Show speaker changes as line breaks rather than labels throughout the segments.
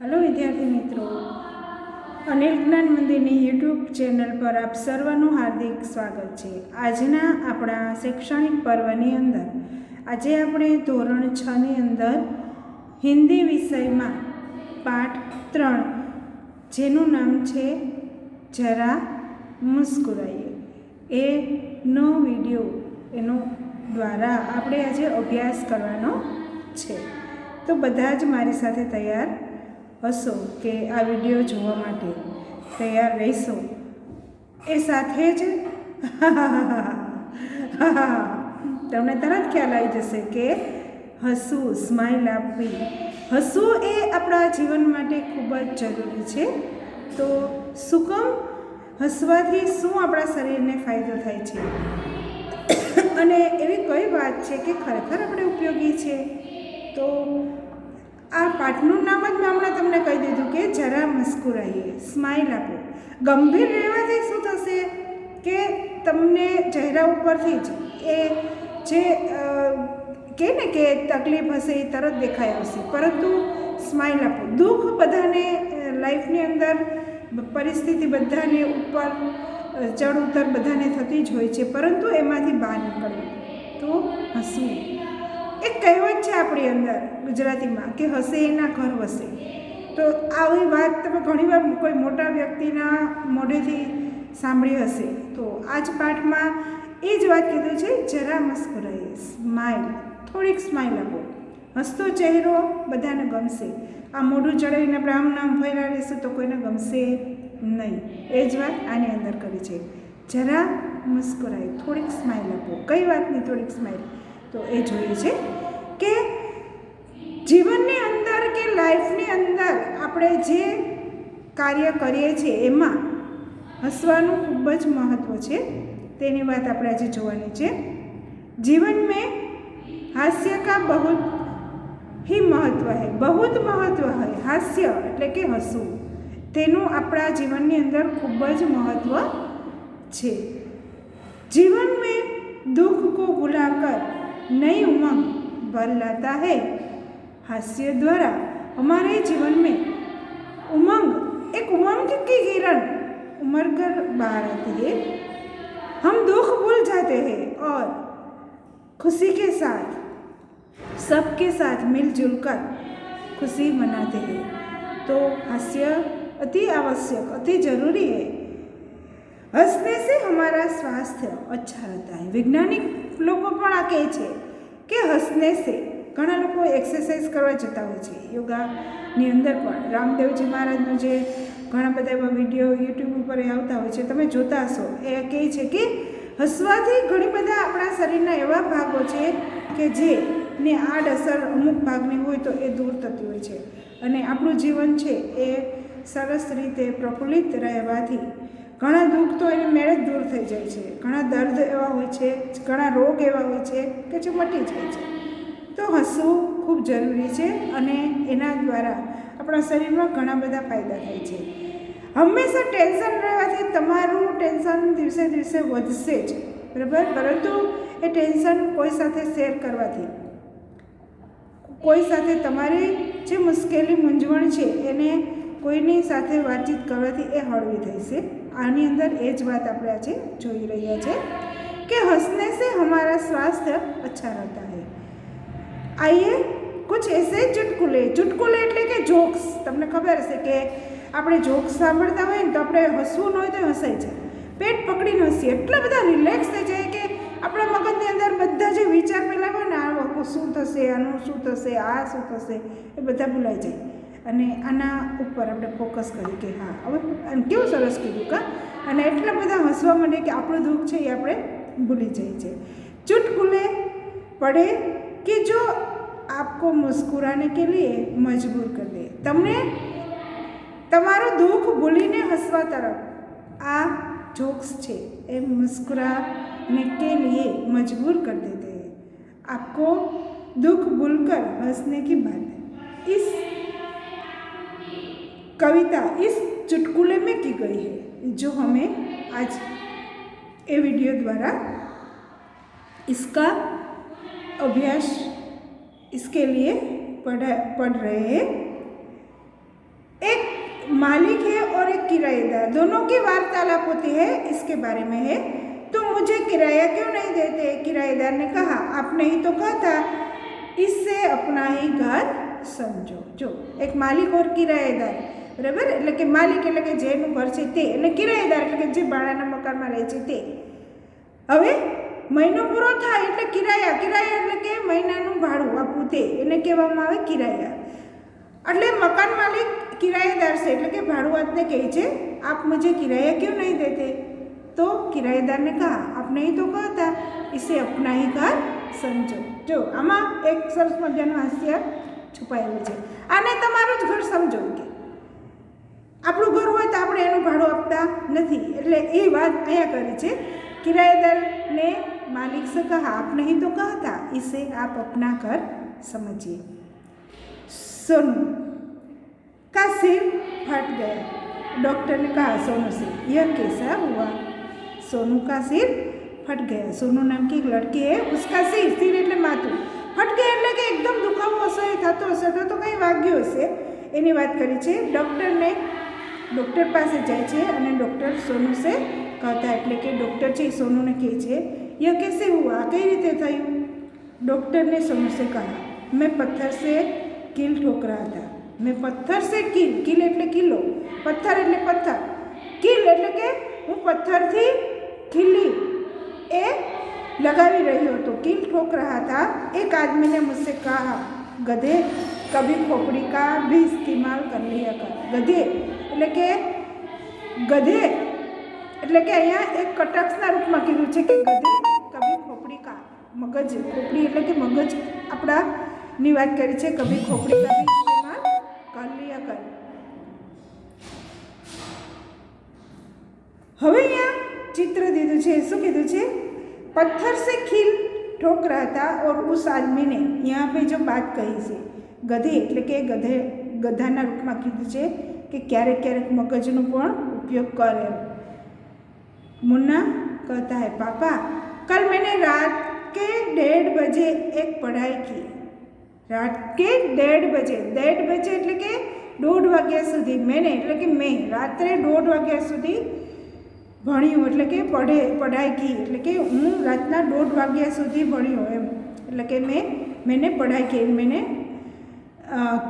Hello विद्यार्थी मित्रों, अनिल ज्ञान मंदिर यूट्यूब चैनल पर आप सर्वનું हार्दिक स्वागत है। आजना अपना शैक्षणिक पर्वनी अंदर આજે આપણે ધોરણ 6 ની અંદર હિન્દી વિષયમાં પાઠ 3 જેનું નામ છે જરા મુસ્કુરાઈએ એનો વિડિયો એનો દ્વારા આપણે આજે અભ્યાસ કરવાનો છે। તો બધા જ મારી સાથે તૈયાર હશો કે આ વિડીયો જોવા માટે તૈયાર રહેશો એ સાથે જ તમને તરત ખ્યાલ આવી જશે કે હસવું, સ્માઇલ આપવી, હસવું એ આપણા જીવન માટે ખૂબ જ જરૂરી છે। તો શું કામ હસવાથી શું આપણા શરીરને ફાયદો થાય છે અને એવી કઈ વાત છે કે ખરેખર આપણે ઉપયોગી છે? તો આ પાઠનું નામ જ મેં હમણાં તમને કહી દીધું કે જરા મુસ્કુરાઈએ, સ્માઇલ આપો। ગંભીર રહેવાથી શું થશે કે તમને ચહેરા ઉપરથી જ એ જે કહે ને કે તકલીફ હશે એ તરત દેખાઈ આવશે, પરંતુ સ્માઇલ આપો। દુઃખ બધાને લાઈફની અંદર પરિસ્થિતિ બધાને ઉપર ચડ ઉતર બધાને થતી જ હોય છે, પરંતુ એમાંથી બહાર નીકળવું તો હસવું। એક કહેવત છે આપણી અંદર ગુજરાતીમાં કે હસે એના ઘર વસે। તો આવી વાત તમે ઘણીવાર કોઈ મોટા વ્યક્તિના મોઢેથી સાંભળી હશે। તો આ જ પાઠમાં એ જ વાત કીધું છે, જરા મુસ્કુરાઈએ, સ્માઇલ, થોડીક સ્માઇલ આપો। હસતો ચહેરો બધાને ગમશે। આ મોઢું ચડાવીને આપણે આમ નામ ફર્યા રહીશું તો કોઈને ગમશે નહીં। એ જ વાત આની અંદર કરી છે, જરા મુસ્કુરાઈએ, થોડીક સ્માઇલ આપો। કઈ વાતની થોડીક સ્માઇલ? તો એ જોઈએ છે કે જીવનની અંદર કે લાઈફની અંદર આપણે જે કાર્ય કરીએ છીએ એમાં હસવાનું ખૂબ જ મહત્ત્વ છે। તેની વાત આપણે આજે જોવાની છે। જીવન में हास्य का बहुत ही महत्व है, बहुत महत्व है। हास्य એટલે કે હસવું, તેનું આપણા જીવનની અંદર ખૂબ જ મહત્ત્વ છે। जीवन में दुख को भुलाकर नई उमंग भर लाता है। हास्य द्वारा हमारे जीवन में उमंग, एक उमंग की किरण उमड़ कर बाहर आती है। हम दुख भूल जाते हैं और खुशी के साथ, सबके साथ मिलजुल कर खुशी मनाते हैं। तो हास्य अति आवश्यक, अति जरूरी है। हंसने से हमारा स्वास्थ्य अच्छा रहता है। वैज्ञानिक लोगों પણ આ કહે છે કે હસને સે, ઘણા લોકો એક્સરસાઇઝ કરવા જતા હોય છે યોગાની અંદર પણ। રામદેવજી મહારાજનો જે ઘણા બધા એવા વિડીયો યુટ્યુબ ઉપર આવતા હોય છે, તમે જોતા હશો। એ કહે છે કે હસવાથી ઘણી બધા આપણા શરીરના એવા ભાગો છે કે જેને આડઅસર અમુક ભાગની હોય તો એ દૂર થતી હોય છે અને આપણું જીવન છે એ સરસ રીતે પ્રફુલ્લિત રહેવાથી ઘણા દુઃખ તો એને મેળે જ દૂર થઈ જાય છે। ઘણા દર્દ એવા હોય છે, ઘણા રોગ એવા હોય છે કે જે મટી જાય છે। તો હસવું ખૂબ જરૂરી છે અને એના દ્વારા આપણા શરીરમાં ઘણા બધા ફાયદા થાય છે। હંમેશા ટેન્શન રહેવાથી તમારું ટેન્શન દિવસે દિવસે વધશે જ, બરાબર? પરંતુ એ ટેન્શન કોઈ સાથે શેર કરવાથી, કોઈ સાથે તમારી જે મુશ્કેલી મૂંઝવણ છે એને કોઈની સાથે વાતચીત કરવાથી એ હળવી થશે। આની અંદર એ જ વાત આપણે આજે જોઈ રહ્યા છે કે હસને से हमारा स्वास्थ्य अच्छा रहता है। आइए कुछ ऐसे चुटकुले, चुटकुले એટલે કે જોક્સ। તમને ખબર હશે કે આપણે જોક્સ સાંભળતા હોય ને તો આપણે હસવું ન હોય તો હસાઈ જાય, પેટ પકડીને હસીએ, એટલા બધા રિલેક્સ થઈ જાય કે આપણા મગજની અંદર બધા જે વિચાર પહેલાં હોય ને આ શું થશે, આનું શું થશે, આ શું થશે, એ બધા ભૂલાઈ જાય અને આના ઉપર આપણે ફોકસ કરીએ કે હા હવે કેવું સરસ કીધું કા, અને એટલા બધા હસવા માંડે કે આપણું દુઃખ છે એ આપણે ભૂલી જાય છે। चुटकुले पढ़े कि जो आपको मुस्कुराने के लिए मजबूर कर दे। તમને તમારું દુઃખ ભૂલીને હસવા તરફ આ જોક્સ છે એ मुस्कुराने के लिए मजबूर कर देते हैं। आपको दुख भूलकर हंसने की बात इस कविता, इस चुटकुले में की गई है, जो हमें आज ये वीडियो द्वारा इसका अभ्यास इसके लिए पढ़ रहे हैं। मालिक है और एक किराएदार, दोनों की वार्तालाप होती है, इसके बारे में है। तो मुझे किराया क्यों नहीं देते? किराएदार ने कहा, आपने ही तो कहा था इससे अपना ही घर समझो। जो एक मालिक और કિરાયેદાર, બરાબર, એટલે કે માલિક એટલે કે જેનું ઘર છે તે, અને કિરાયેદાર એટલે કે જે ભાડાના મકાનમાં રહે છે તે. હવે મહિનો પૂરો થાય એટલે કિરાયા એટલે કે મહિનાનું ભાડું આપવું તે, એને કહેવામાં આવે કિરાયા. એટલે મકાન માલિક કિરાયેદાર છે એટલે કે ભાડુઆતને કહે છે, આપ મુझे किराया क्यों नहीं देते? तो किराएदार ने कहा, आपने ही तो कहा था इसे अपना ही घर समझो. जो આમાં એક સરસ મજાનું હાસ્ય છુપાયેલું છે. આને તમારું જ ઘર સમજો, કે આપણું ઘર હોય તો આપણે એનું ભાડું આપતા નથી, એટલે એ વાત અહીંયા કરી છે. किराएदार ने मालिक से कहा, आपने ही तो कहा था इसे आप अपना घर समझिए. सोनू का सिर फट गया. डॉक्टर ने कहा सोनू से, यह कैसा हुआ? सोनू का सिर फट गया. सोनू नाम की एक लड़की है, उसका सिर એટલે માથું ફટ ગયા એટલે કે એકદમ દુખાવો હશે, થતો હશે તો કંઈ વાગ્યું હશે, એની વાત કરી છે. ડૉક્ટર પાસે જાય છે અને ડૉક્ટર સોનુ સે कहता है, એટલે કે ડૉક્ટર છે સોનूને કહે છે, यह कैसे हुआ? કઈ રીતે થયું? डॉक्टर ने सोनू से कहा, मैं पत्थर से कील ठोक रहा था. मैं पत्थर से कील એટલે કિલ્લો, પથ્થર એટલે પથ્થર, कील એટલે કે હું પથ્થરથી खिल्ली ए लगावी रही हो तो कील ठोक रहा था. एक आदमी ने मुझसे कहा, गधे कभी खोपड़ी का भी इस्तेमाल कर लिया कर. गधे એટલે કે गधे એટલે કે અહીંયા એક કટાક્ષના રૂપમાં કીધું છે કે ગધે કભી ખોપડી કા, મગજ, ખોપડી એટલે કે મગજ આપણાની વાત કરી છે, કભી ખોપડી કા ભી ઇસ્તેમાલ કર લિયા કર. હવે અહીંયા चित्र दीदू है, शू कीधु है, पत्थर से कील ठोक रहा था और उस आदमी ने यहाँ पे जो बात कही है, गधे એટલે કે गधाना रूप में कीधु है कि क्यारेक क्यारेक मगजनो पण उपयोग करे. मुन्ना कहता है, पापा कल मैंने रात के 1:30 बजे एक पढ़ाई की. रात के 1:30 बजे, 1:30 बजे એટલે કે 1:30 વાગ્યા સુધી, मैंने એટલે કે मैं रात्रे 1:30 વાગ્યા સુધી ભણ્યું, એટલે કે પઢાઈ કી એટલે કે હું રાતના 1:30 વાગ્યા સુધી ભણ્યો એમ, એટલે કે मैंने पढ़ाई की, मैंने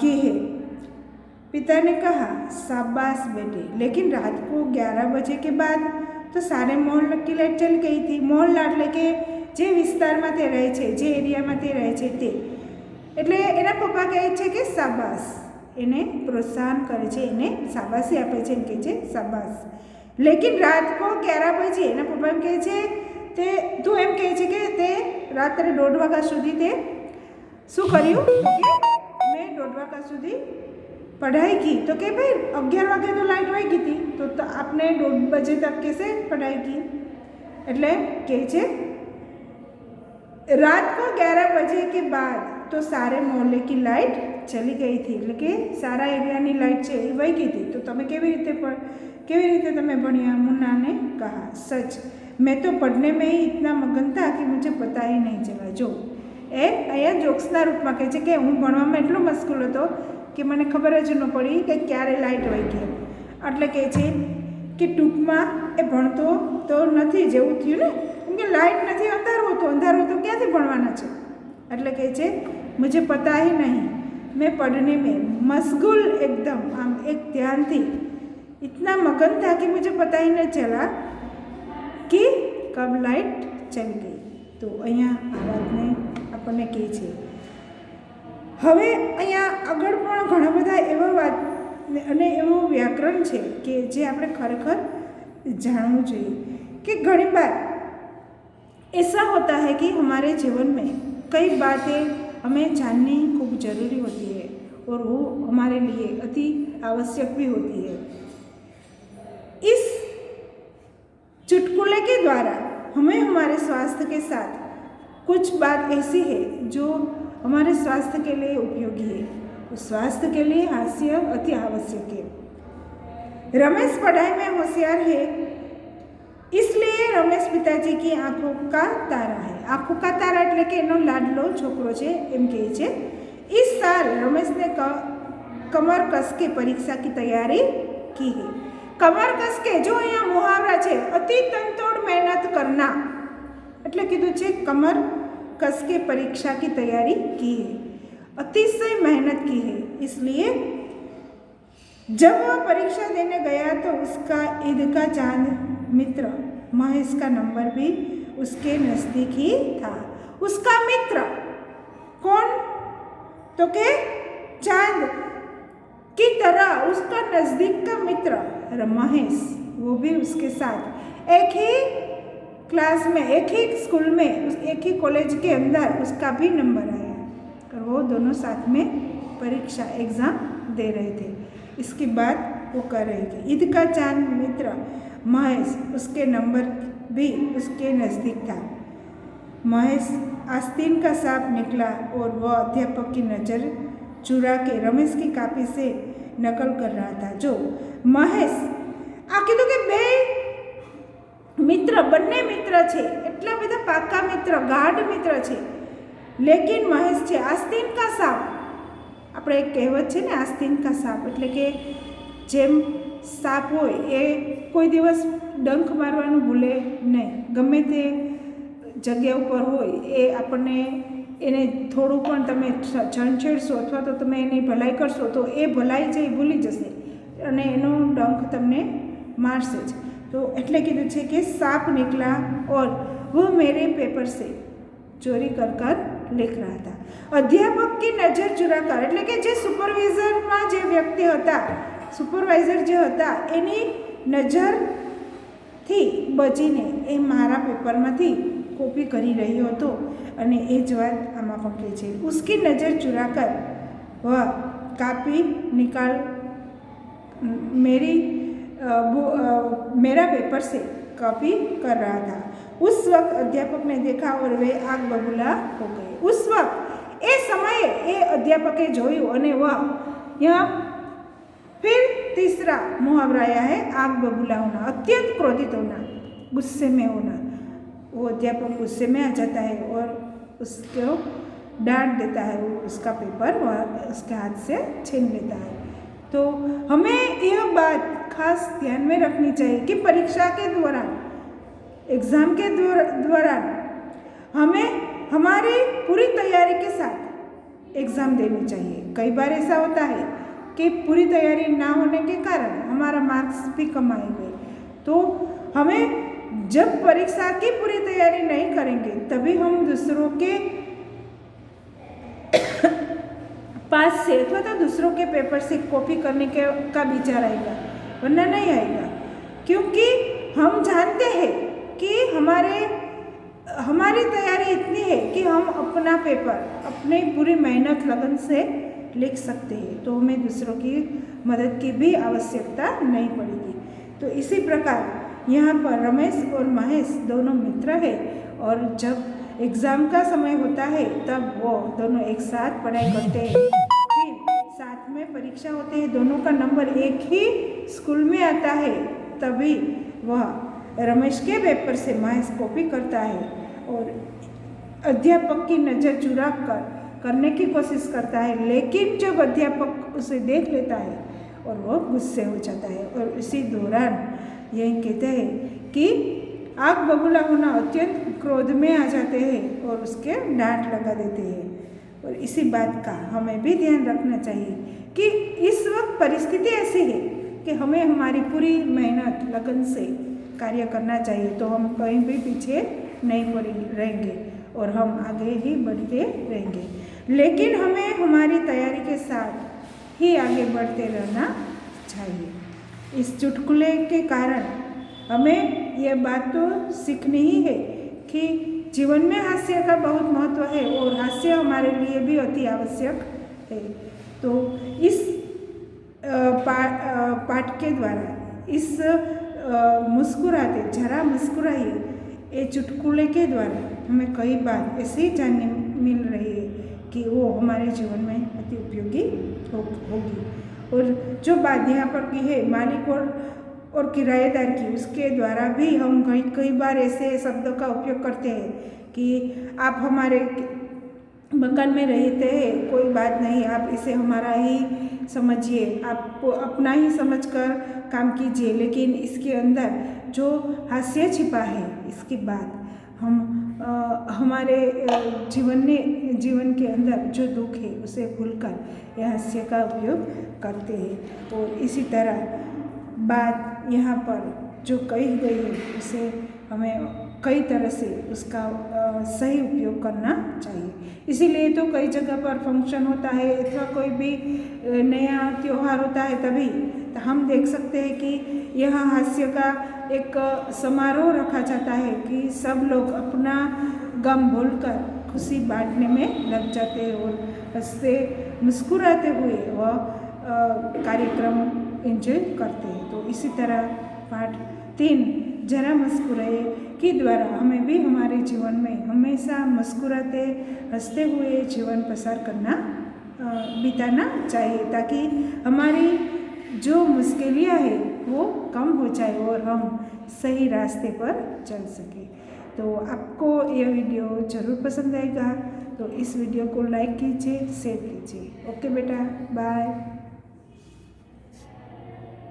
की है. पिता ने कहा, शाबाश बेटे, लेकिन रात को 11 बजे के बाद तो सारे मोहल्ला की लाइट चल गई थी. मोहल्ला એટલે કે જે વિસ્તારમાં તે રહે છે, જે એરિયામાં તે રહે છે તે, એટલે એના પપ્પા કહે છે કે શાબાશ, એને પ્રોત્સાહન કરે છે, એને શાબાશી આપે છે, એમ કહે છે શાબાશ. लेकिन रात को 11 बजे एना पप्पा एम कहे छे ते तू एम कहे छे के ते रात्रे 1:30 वाग्या सुधी ते शू कर्युं के मैं 1:30 वाग्या सुधी पढ़ाई की. तो के भाई 11 वागे तो लाइट वही गई थी, तो आपने 1:30 बजे तक कैसे पढ़ाई की? एटले कहे छे रात को 11 बजे के बाद तो सारे मोहल्ले की लाइट चली गई थी, એટલે કે સારા એરિયાની લાઇટ છે એ વહી ગઈ હતી, તો તમે કેવી રીતે તમે ભણ્યા? मुन्ना ने कहा, सच मैं तो पढ़ने में ही इतना मगन था कि मुझे पता ही नहीं चला. जो ए અહીંયા જોક્સના રૂપમાં કહે છે કે હું ભણવામાં એટલો મશગુલ હતો કે મને ખબર જ ન પડી કે ક્યારે લાઇટ વહી ગઈ. એટલે કહે છે કે ટૂંકમાં એ ભણતો તો નથી જેવું થયું ને, કેમ કે લાઇટ નથી, અંધારું તો ક્યાંથી ભણવાના છે? એટલે કહે છે मुझे पता ही नहीं, मैं पढ़ने में मशगूल एकदम आम एक ध्यान थी, इतना मगन था कि मुझे पता ही नहीं चला कि कब लाइट चल गई. तो अहींया आ वातने आपणे कहे छे. हवे अहींया आगळ पण घणा बधा एवा वात अने एवुं व्याकरण छे के जे आपणे खरेखर जाणવું જોઈએ कि घणी बार ऐसा होता है कि हमारे जीवन में कई बातें हमें जाननी खूब ज़रूरी होती है और वो हमारे लिए अति आवश्यक भी होती है. इस चुटकुले के द्वारा हमें हमारे स्वास्थ्य के साथ कुछ बात ऐसी है जो हमारे स्वास्थ्य के लिए उपयोगी है. स्वास्थ्य के लिए हास्य अति आवश्यक है. रमेश पढ़ाई में होशियार है, इसलिए रमेश पिताजी की आँखों का तारा है. आँखों का तारा એટલે કે એનો લાડલો છોકરો છે એમ કહે છે. इस साल रमेश ने कमर कस के परीक्षा की तैयारी की है। कमर कस के जो अहींया मुहावरा छे अति तनतोड़ मेहनत करना એટલે કીધું છે कमर कस के परीक्षा की तैयारी की है, अतिशय मेहनत की है। इसलिए जब वह परीक्षा देने गया तो उसका ईद का चांद मित्र महेश का नंबर भी उसके नज़दीक ही था। उसका मित्र कौन? तो के चांद की तरह उसका नज़दीक का मित्र महेश, वो भी उसके साथ एक ही क्लास में, एक ही स्कूल में, एक ही कॉलेज के अंदर उसका भी नंबर आया और वो दोनों साथ में परीक्षा एग्ज़ाम दे रहे थे। इसकी बात वो कर रही थी। ईद का चांद मित्र महेश, उसके नंबर भी उसके नज़दीक था। महेश आस्तीन का सांप निकला और वह अध्यापक की नज़र चुरा के रमेश की कापी से नकल कर रहा था। जो महेश आ कीधुं के बे मित्र, बन्ने मित्र छे, एटला बधा पाका मित्र, गाढ़ मित्र छे, लेकिन महेश छे आस्तीन का सांप। આપણે એક કહેવત છે ને, આસ્તીન કા સાપ, એટલે કે જેમ સાપ હોય એ કોઈ દિવસ ડંખ મારવાનું ભૂલે નહીં, ગમે તે જગ્યા ઉપર હોય એ આપણને એને થોડું પણ તમે છંછેડશો અથવા તો તમે એની ભલાઈ કરશો તો એ ભલાઈ જે ભૂલી જશે અને એનો ડંખ તમને મારશે જ। તો એટલે કીધું છે કે સાપ निकला और वो मेरे पेपर से चोरी कर कर लिख रहा था। अध्यापक की नज़र चुराकर, એટલે કે જે સુપરવાઇઝરમાં જે વ્યક્તિ હતા, સુપરવાઇઝર જે હતા એની નજરથી બચીને એ મારા પેપરમાંથી કોપી કરી રહ્યો હતો અને એ જ વાત આમાં પણ કહે છે। उसकी नज़र चुराकर वह कापी निकाल मेरा पेपर से कॉपी कर रहा था। उस वक्त अध्यापक ने देखा और वे आग बबूला हो गए। उस वक्त ए समय ए अध्यापके जोयु अने वह यहाँ फिर तीसरा मुहावरा आया है, आग बबूला होना, अत्यंत क्रोधित होना, गुस्से में होना। वो अध्यापक गुस्से में आ जाता है और उसको डांट देता है, वो उसका पेपर वह उसके हाथ से छीन लेता है। तो हमें यह बात खास ध्यान में रखनी चाहिए कि परीक्षा के दौरान, एग्ज़ाम के दौरान हमें हमारी पूरी तैयारी के साथ एग्ज़ाम देनी चाहिए। कई बार ऐसा होता है कि पूरी तैयारी ना होने के कारण हमारा मार्क्स भी कम आएंगे। तो हमें जब परीक्षा की पूरी तैयारी नहीं करेंगे तभी हम दूसरों के पास से अथवा तो दूसरों के पेपर से कॉपी करने का विचार आएगा, वरना नहीं आएगा। क्योंकि हम जानते हैं कि हमारी तैयारी इतनी है कि हम अपना पेपर अपनी पूरी मेहनत लगन से लिख सकते हैं, तो हमें दूसरों की मदद की भी आवश्यकता नहीं पड़ेगी। तो इसी प्रकार यहाँ पर रमेश और महेश दोनों मित्र हैं और जब एग्ज़ाम का समय होता है तब वो दोनों एक साथ पढ़ाई करते हैं, फिर साथ में परीक्षा होते हैं, दोनों का नंबर एक ही स्कूल में आता है, तभी वह रमेश के पेपर से महेश कॉपी करता है और अध्यापक की नज़र चुरा कर करने की कोशिश करता है। लेकिन जब अध्यापक उसे देख लेता है और वो गुस्से हो जाता है और इसी दौरान यही कहते हैं कि आग बबूला होना, अत्यंत क्रोध में आ जाते हैं और उसके डांट लगा देते हैं। और इसी बात का हमें भी ध्यान रखना चाहिए कि इस वक्त परिस्थिति ऐसी है कि हमें हमारी पूरी मेहनत लगन से कार्य करना चाहिए, तो हम कहीं भी पीछे नहीं रहेंगे और हम आगे ही बढ़ते रहेंगे। लेकिन हमें हमारी तैयारी के साथ ही आगे बढ़ते रहना चाहिए। इस चुटकुले के कारण हमें यह बात तो सीखनी ही है कि जीवन में हास्य का बहुत महत्व है और हास्य हमारे लिए भी अति आवश्यक है। तो इस पाठ के द्वारा इस मुस्कुराते जरा मुस्कुराइए, ये चुटकुले के द्वारा हमें कई बार ऐसी जानने मिल रही है कि वो हमारे जीवन में अति उपयोगी होगी। और जो बात यहाँ पर की है मालिक और किराएदार की, उसके द्वारा भी हम कई बार ऐसे शब्दों का उपयोग करते हैं कि आप हमारे मकान में रहते हैं, कोई बात नहीं, आप इसे हमारा ही समझिए, आप अपना ही समझकर काम कीजिए, लेकिन इसके अंदर जो हास्य छिपा है, इसकी बात हम हमारे जीवन के अंदर जो दुख है उसे भूलकर यह हास्य का उपयोग करते हैं। और इसी तरह बात यहाँ पर जो कही गई है उसे हमें कई तरह से उसका सही उपयोग करना चाहिए। इसीलिए तो कई जगह पर फंक्शन होता है अथवा कोई भी नया त्यौहार होता है, तभी तो हम देख सकते हैं कि यह हास्य का एक समारोह रखा जाता है कि सब लोग अपना गम भूलकर खुशी बांटने में लग जाते हैं और हंसते मुस्कुराते हुए वह कार्यक्रम एंजॉय करते हैं। तो इसी तरह पाठ 3 जरा मुस्कुराए के द्वारा हमें भी हमारे जीवन में हमेशा मुस्कुराते हंसते हुए जीवन पसार करना बिताना चाहिए, ताकि हमारी जो मुश्किलियाँ हैं वो कम हो जाए और हम सही रास्ते पर चल सकें। तो आपको यह वीडियो ज़रूर पसंद आएगा, तो इस वीडियो को लाइक कीजिए, शेयर कीजिए। ओके बेटा, बाय।